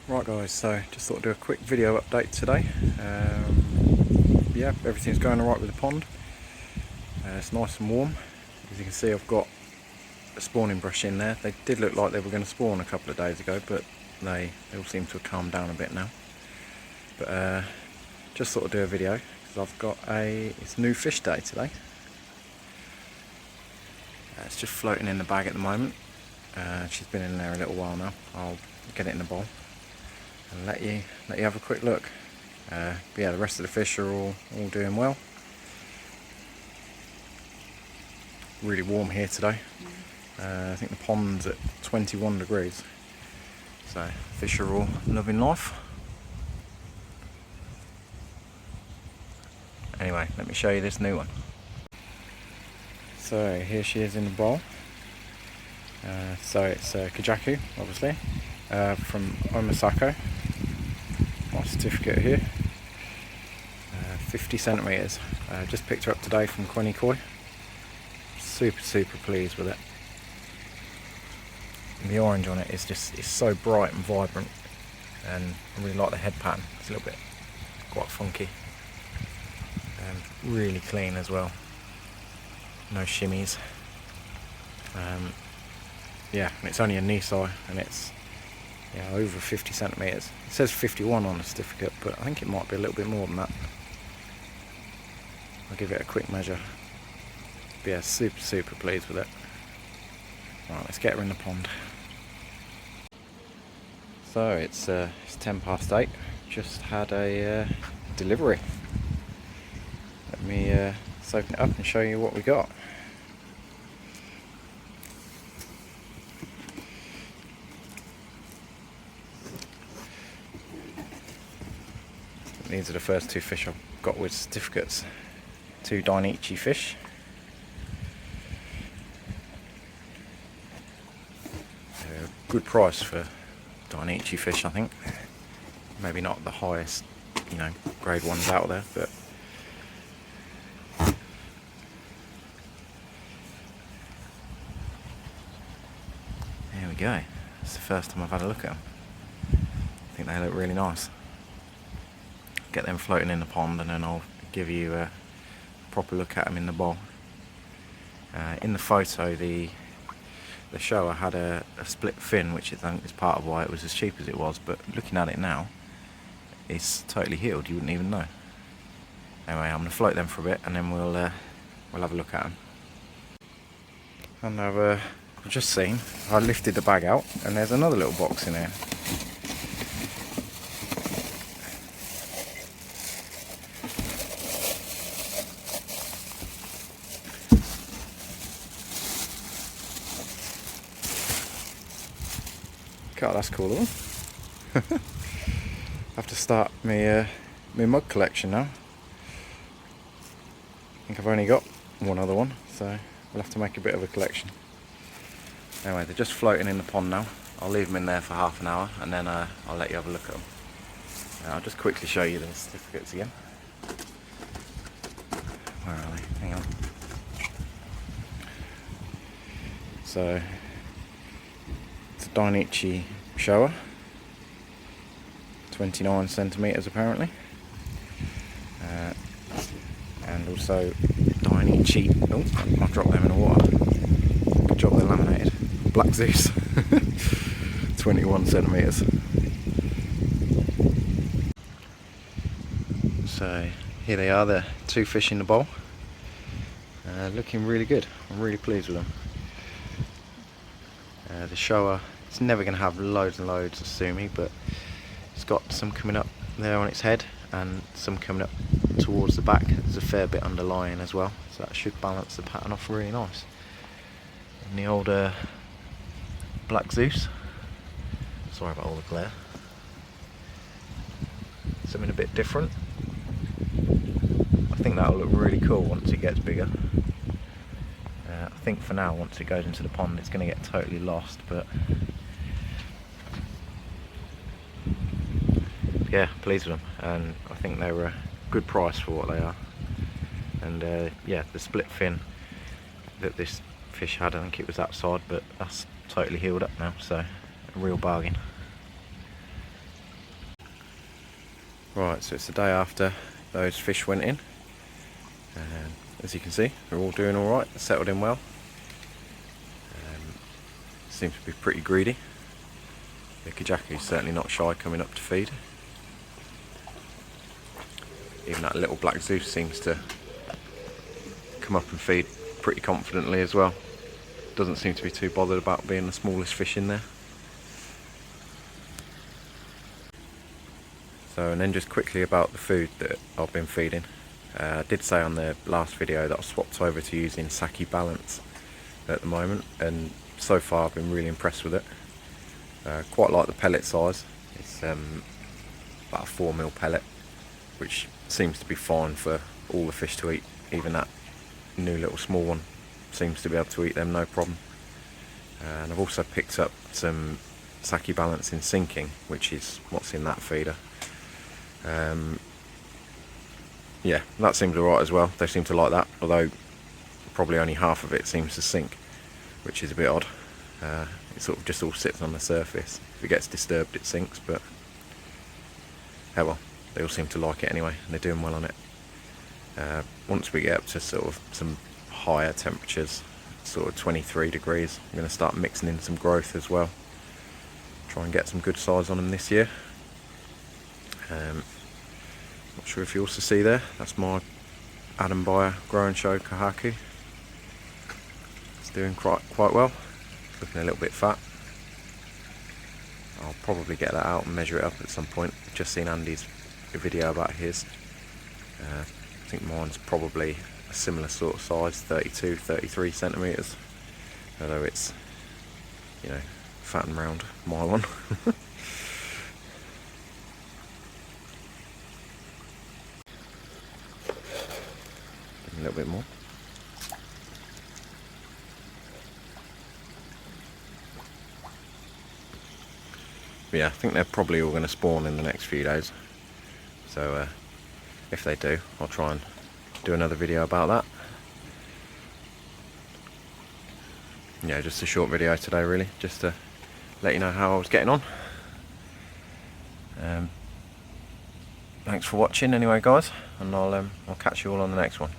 Right guys, so just thought I'd do a quick video update today. Yeah, everything's going alright with the pond. It's nice and warm. As you can see, I've got a spawning brush in there. They did look like they were going to spawn a couple of days ago, but they all seem to have calmed down a bit now. But just thought I'd do a video because I've got it's new fish day today. It's just floating in the bag at the moment. She's been in there a little while now. I'll get it in the bowl and let you have a quick look. But yeah, the rest of the fish are all doing well. Really warm here today. I think the pond's at 21 degrees. So fish are all loving life. Anyway, let me show you this new one. So here she is in the bowl. So it's Kajaku, obviously, from Omasako. My certificate here. 50 centimetres. Just picked her up today from Quinny Koi. Super pleased with it. And the orange on it is it's so bright and vibrant, and I really like the head pattern. It's a little bit quite funky. Really clean as well. No shimmies. Yeah, and it's only a Nisai, and it's over 50 centimetres. It says 51 on the certificate, but I think it might be a little bit more than that. I'll give it a quick measure. But yeah, super pleased with it. Right, let's get her in the pond. So it's 8:10. Just had a delivery. Let me let's open it up and show you what we got. These are the first two fish I've got with certificates. 2 Dainichi fish. Good price for Dainichi fish, I think. Maybe not the highest, grade ones out there, but there we go. It's the first time I've had a look at them. I think they look really nice. Get them floating in the pond, and then I'll give you a proper look at them in the bowl. In the photo, the shower had a split fin, which I think is part of why it was as cheap as it was, but looking at it now, it's totally healed. You wouldn't even know. Anyway, I'm going to float them for a bit, and then we'll have a look at them. And I've just seen, I lifted the bag out, and there's another little box in here. God, that's cool, isn't it? I have to start my mug collection now. I think I've only got one other one, so we'll have to make a bit of a collection. Anyway, they're just floating in the pond now. I'll leave them in there for half an hour, and then I'll let you have a look at them. I'll just quickly show you the certificates again. Where are they? Hang on. So it's a Dainichi shower, 29 centimetres apparently, and also Dainichi. Oh, I've dropped them in the water. Good job, they're laminated. Black Zeus, 21 centimetres. So here they are, the 2 fish in the bowl. Looking really good. I'm really pleased with them. The shower, it's never going to have loads and loads of sumi, but it's got some coming up there on its head and some coming up towards the back. There's a fair bit underlying as well, so that should balance the pattern off really nice. And the old Black Zeus, sorry about all the glare, something a bit different. I think that'll look really cool once it gets bigger. I think for now, once it goes into the pond, it's going to get totally lost, but yeah, pleased with them, and I think they were a good price for what they are. And yeah, the split fin that this fish had, I think it was that side, but that's totally healed up now, so a real bargain. Right, so it's the day after those fish went in, and as you can see, they're all doing alright, settled in well. Seems to be pretty greedy. The Kajaku's certainly not shy coming up to feed. Even that little black Zeus seems to come up and feed pretty confidently as well. Doesn't seem to be too bothered about being the smallest fish in there. So, and then just quickly about the food that I've been feeding. I did say on the last video that I've swapped over to using Saki Balance at the moment, and so far I've been really impressed with it. Quite like the pellet size. It's about a 4mm pellet, which seems to be fine for all the fish to eat. Even that new little small one seems to be able to eat them no problem. And I've also picked up some Saki Balance in sinking, which is what's in that feeder. Yeah, that seems alright as well. They seem to like that, although probably only half of it seems to sink, which is a bit odd. It sort of just all sits on the surface. If it gets disturbed it sinks, but oh well, they all seem to like it anyway, and they're doing well on it. Once we get up to sort of some higher temperatures, sort of 23 degrees, I'm going to start mixing in some growth as well. Try and get some good size on them this year. Not sure if you also see there, that's my Adam Beyer Grow and Show Kohaku. It's doing quite well. Looking a little bit fat. I'll probably get that out and measure it up at some point. I've just seen Andy's video about his. I think mine's probably a similar sort of size, 32, 33 centimetres. Although it's, you know, fat and round, my one. A little bit more. But yeah, I think they're probably all going to spawn in the next few days. So if they do, I'll try and do another video about that. Yeah, just a short video today really, just to let you know how I was getting on. Thanks for watching anyway guys, and I'll catch you all on the next one.